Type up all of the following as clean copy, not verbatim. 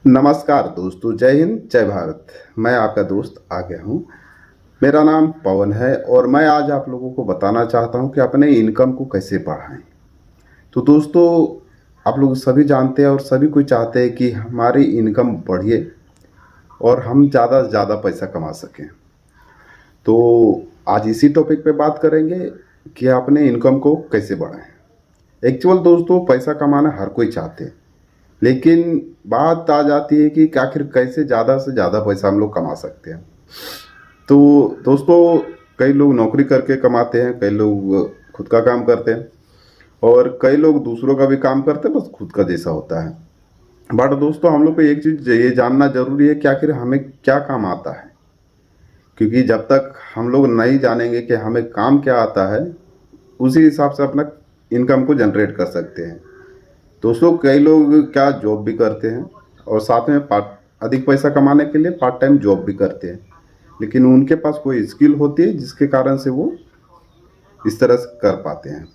नमस्कार दोस्तों, जय हिंद जय भारत। मैं आपका दोस्त आ गया हूँ। मेरा नाम पवन है और मैं आज आप लोगों को बताना चाहता हूँ कि अपने इनकम को कैसे बढ़ाएं। तो दोस्तों, आप लोग सभी जानते हैं और सभी कोई चाहते हैं कि हमारी इनकम बढ़े और हम ज़्यादा से ज़्यादा पैसा कमा सकें। तो आज इसी टॉपिक पे बात करेंगे कि अपने इनकम को कैसे बढ़ाएं। एक्चुअल दोस्तों, पैसा कमाना हर कोई चाहते हैं, लेकिन बात आ जाती है कि आखिर कैसे ज़्यादा से ज़्यादा पैसा हम लोग कमा सकते हैं। तो दोस्तों, कई लोग नौकरी करके कमाते हैं, कई लोग खुद का काम करते हैं और कई लोग दूसरों का भी काम करते हैं, बस खुद का जैसा होता है। बट दोस्तों, हम लोग को एक चीज़ ये जानना जरूरी है कि आखिर हमें क्या काम आता है, क्योंकि जब तक हम लोग नहीं जानेंगे कि हमें काम क्या आता है, उसी हिसाब से अपना इनकम को जनरेट कर सकते हैं। दोस्तों, कई लोग क्या जॉब भी करते हैं और साथ में पार्ट अधिक पैसा कमाने के लिए पार्ट टाइम जॉब भी करते हैं, लेकिन उनके पास कोई स्किल होती है जिसके कारण से वो इस तरह से कर पाते हैं।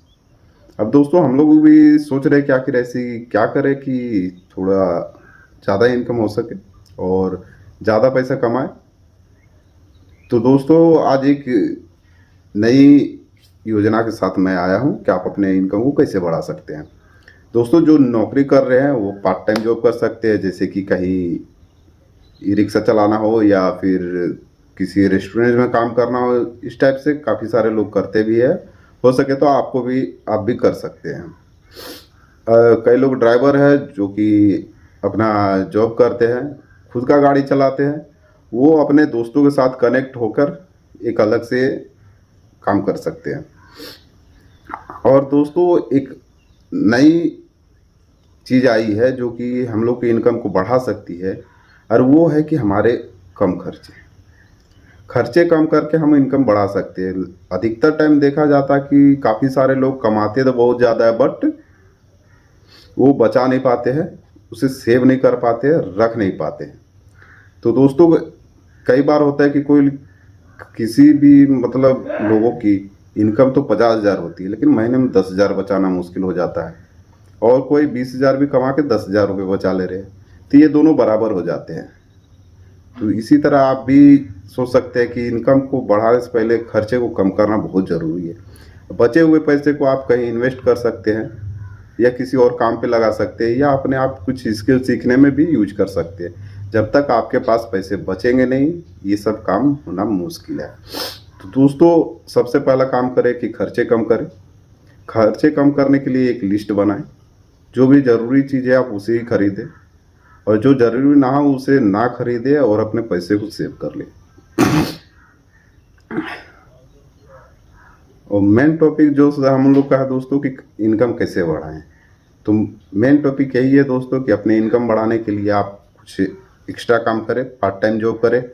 अब दोस्तों, हम लोग भी सोच रहे हैं कि आखिर ऐसी क्या करें कि थोड़ा ज़्यादा इनकम हो सके और ज़्यादा पैसा कमाए। तो दोस्तों, आज एक नई योजना के साथ मैं आया हूँ कि आप अपने इनकम को कैसे बढ़ा सकते हैं। दोस्तों, जो नौकरी कर रहे हैं वो पार्ट टाइम जॉब कर सकते हैं, जैसे कि कहीं ई रिक्शा चलाना हो या फिर किसी रेस्टोरेंट में काम करना हो। इस टाइप से काफ़ी सारे लोग करते भी है। हो सके तो आप भी कर सकते हैं। कई लोग ड्राइवर है जो कि अपना जॉब करते हैं, खुद का गाड़ी चलाते हैं। वो अपने दोस्तों के साथ कनेक्ट होकर एक अलग से काम कर सकते हैं। और दोस्तों, एक नई चीज़ आई है जो कि हम लोग की इनकम को बढ़ा सकती है, और वो है कि हमारे कम खर्चे खर्चे कम करके हम इनकम बढ़ा सकते हैं। अधिकतर टाइम देखा जाता है कि काफ़ी सारे लोग कमाते तो बहुत ज़्यादा है, बट वो बचा नहीं पाते हैं, उसे सेव नहीं कर पाते हैं, रख नहीं पाते हैं। तो दोस्तों, कई बार होता है कि कोई किसी भी मतलब लोगों की इनकम तो 50,000 होती है, लेकिन महीने में 10,000 बचाना मुश्किल हो जाता है, और कोई 20,000 भी कमा के 10,000 रुपये बचा ले रहे हैं। तो ये दोनों बराबर हो जाते हैं। तो इसी तरह आप भी सोच सकते हैं कि इनकम को बढ़ाने से पहले खर्चे को कम करना बहुत ज़रूरी है। बचे हुए पैसे को आप कहीं इन्वेस्ट कर सकते हैं, या किसी और काम पे लगा सकते हैं, या अपने आप कुछ स्किल सीखने में भी यूज कर सकते हैं। जब तक आपके पास पैसे बचेंगे नहीं, ये सब काम होना मुश्किल है। तो दोस्तों, सबसे पहला काम करें कि खर्चे कम करें। खर्चे कम करने के लिए एक लिस्ट बनाएं। जो भी ज़रूरी चीज़ है आप उसे ही खरीदें, और जो ज़रूरी ना हो उसे ना खरीदें और अपने पैसे को सेव कर लें। और मेन टॉपिक जो हम लोग का है दोस्तों कि इनकम कैसे बढ़ाएं। तो मेन टॉपिक यही है दोस्तों कि अपने इनकम बढ़ाने के लिए आप कुछ एक्स्ट्रा काम करें, पार्ट टाइम जॉब करें,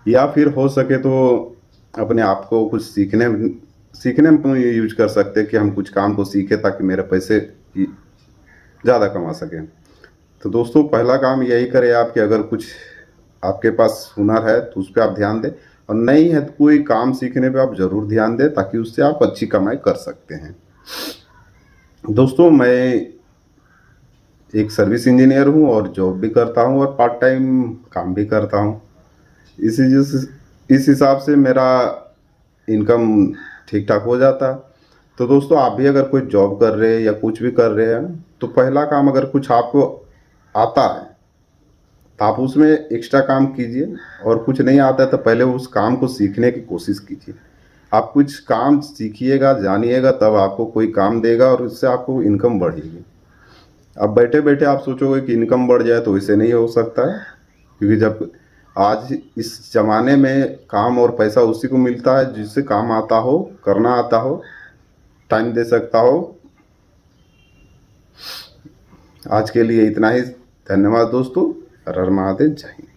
या फिर हो सके तो अपने आप को कुछ सीखने सीखने में यूज कर सकते हैं कि हम कुछ काम को सीखें ताकि मेरे पैसे ज़्यादा कमा सकें। तो दोस्तों, पहला काम यही करें आप कि अगर कुछ आपके पास हुनर है तो उस पर आप ध्यान दें, और नहीं है तो कोई काम सीखने पे आप ज़रूर ध्यान दें, ताकि उससे आप अच्छी कमाई कर सकते हैं। दोस्तों, मैं एक सर्विस इंजीनियर हूँ और जॉब भी करता हूँ और पार्ट टाइम काम भी करता हूँ। इस हिसाब से मेरा इनकम ठीक ठाक हो जाता है। तो दोस्तों, आप भी अगर कोई जॉब कर रहे हैं या कुछ भी कर रहे हैं, तो पहला काम अगर कुछ आपको आता है तो आप उसमें एक्स्ट्रा काम कीजिए, और कुछ नहीं आता है तो पहले उस काम को सीखने की कोशिश कीजिए। आप कुछ काम सीखिएगा, जानिएगा, तब आपको कोई काम देगा और उससे आपको इनकम बढ़ेगी। अब बैठे बैठे आप सोचोगे कि इनकम बढ़ जाए, तो इसे नहीं हो सकता है, क्योंकि जब आज इस ज़माने में काम और पैसा उसी को मिलता है जिससे काम आता हो, करना आता हो, टाइम दे सकता हो। आज के लिए इतना ही। धन्यवाद दोस्तों। हर हर महादेव। जय हिंद।